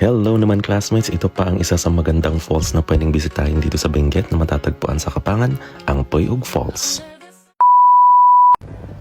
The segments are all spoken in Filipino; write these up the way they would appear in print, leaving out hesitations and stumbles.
Hello naman classmates, ito pa ang isa sa magandang falls na pwedeng bisitahin dito sa Benguet na matatagpuan sa Kapangan, ang Puyog Falls.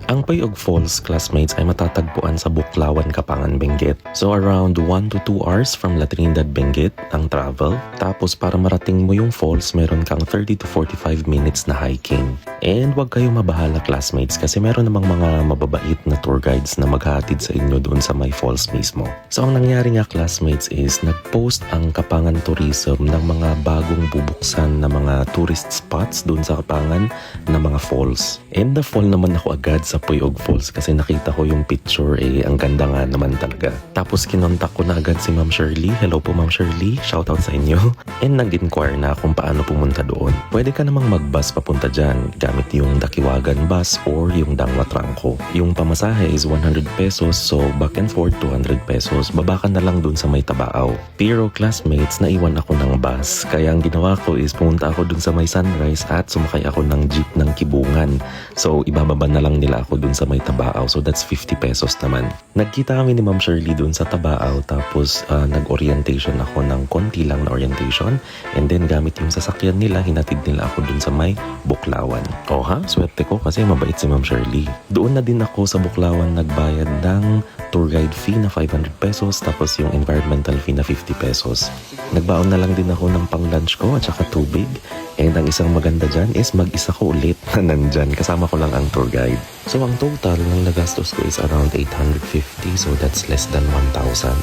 Ang Puyog Falls, classmates, ay matatagpuan sa Buklawan, Kapangan, Benguet. So around 1 to 2 hours from La Trinidad, Benguet ang travel. Tapos para marating mo yung falls, meron kang 30 to 45 minutes na hiking. And wag kayong mabahala classmates kasi meron namang mga mababait na tour guides na maghahatid sa inyo doon sa may falls mismo. So ang nangyari nga classmates is nag-post ang Kapangan Tourism ng mga bagong bubuksan na mga tourist spots doon sa Kapangan na mga falls. And the fall naman ako agad sa Puyog Falls kasi nakita ko yung picture ang ganda nga naman talaga. Tapos kinontak ko na agad si Ma'am Shirley. Hello po Ma'am Shirley, shoutout sa inyo. And nag-inquire na kung paano pumunta doon. Pwede ka namang mag-bus papunta dyan gamit yung Dakiwagan bus or yung Dangwa Trangko. Yung pamasahe is 100 pesos so back and forth 200 pesos. Baba ka na lang doon sa may Tabaaw. Pero classmates, naiwan ako ng bus. Kaya ang ginawa ko is pumunta ako doon sa may Sunrise at sumakay ako ng jeep ng Kibungan. So ibababa na lang nila ako dun sa may Tabaaw. So that's 50 pesos naman. Nagkita kami ni Ma'am Shirley dun sa Tabaaw tapos nag-orientation ako ng konti lang na orientation and then gamit yung sasakyan nila, hinatid nila ako dun sa may Buklawan. O ha, swerte ko kasi mabait si Ma'am Shirley. Doon na din ako sa Buklawan nagbayad ng tour guide fee na 500 pesos tapos yung environmental fee na 50 pesos. Nagbaon na lang din ako ng pang-lunch ko at saka tubig. And ang isang maganda dyan is mag-isa ko ulit na nandyan. Kasama ko lang ang tour guide. So ang total ng nagastos ko is around 850. So that's less than 1,000.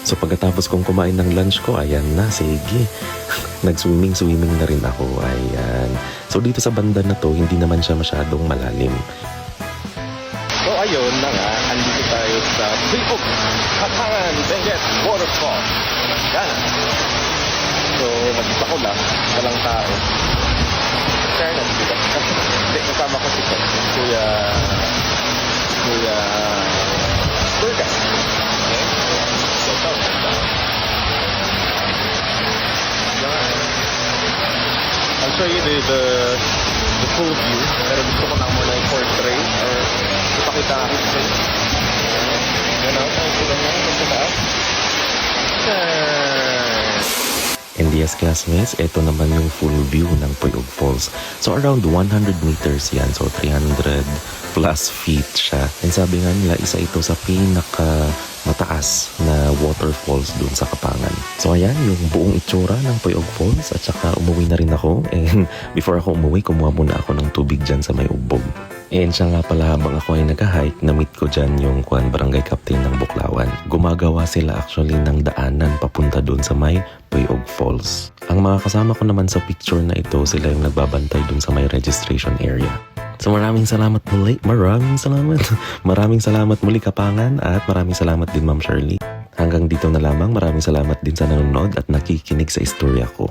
So pagkatapos kong kumain ng lunch ko, ayan na, sige. Nag-swimming na rin ako. Ayan. So dito sa banda na to, hindi naman siya masyadong malalim. So ayun na nga, andito tayo sa Puyog, Kapangan, Benguet Waterfall. Yan. So mag-isa ko lang, walang tao. Fairness, diba? Hindi, kasama ko si Kuya Turga. Okay? So, I'll show you the full view. Pero gusto ko lang muna yung portrait or ipakita akin sa inyo. Gano'n, sila nga, magkataas. And yes classmates, ito naman yung full view ng Puyog Falls. So around 100 meters yan, so 300 plus feet siya. And sabi nga nila, isa ito sa pinaka mataas na waterfalls dun sa Kapangan. So ayan, yung buong itsura ng Puyog Falls at saka umuwi na rin ako. And before ako umuwi, kumuha muna ako ng tubig dyan sa may ugbog. And siya nga pala habang ako ay nag-hike, na-meet ko dyan yung barangay captain ng Buklawan. Gumagawa sila actually ng daanan papunta dun sa may Puyog Falls. Ang mga kasama ko naman sa picture na ito, sila yung nagbabantay dun sa may registration area. So maraming salamat muli, maraming salamat muli Kapangan at maraming salamat din Ma'am Shirley. Hanggang dito na lamang, maraming salamat din sa nanonood at nakikinig sa istorya ko.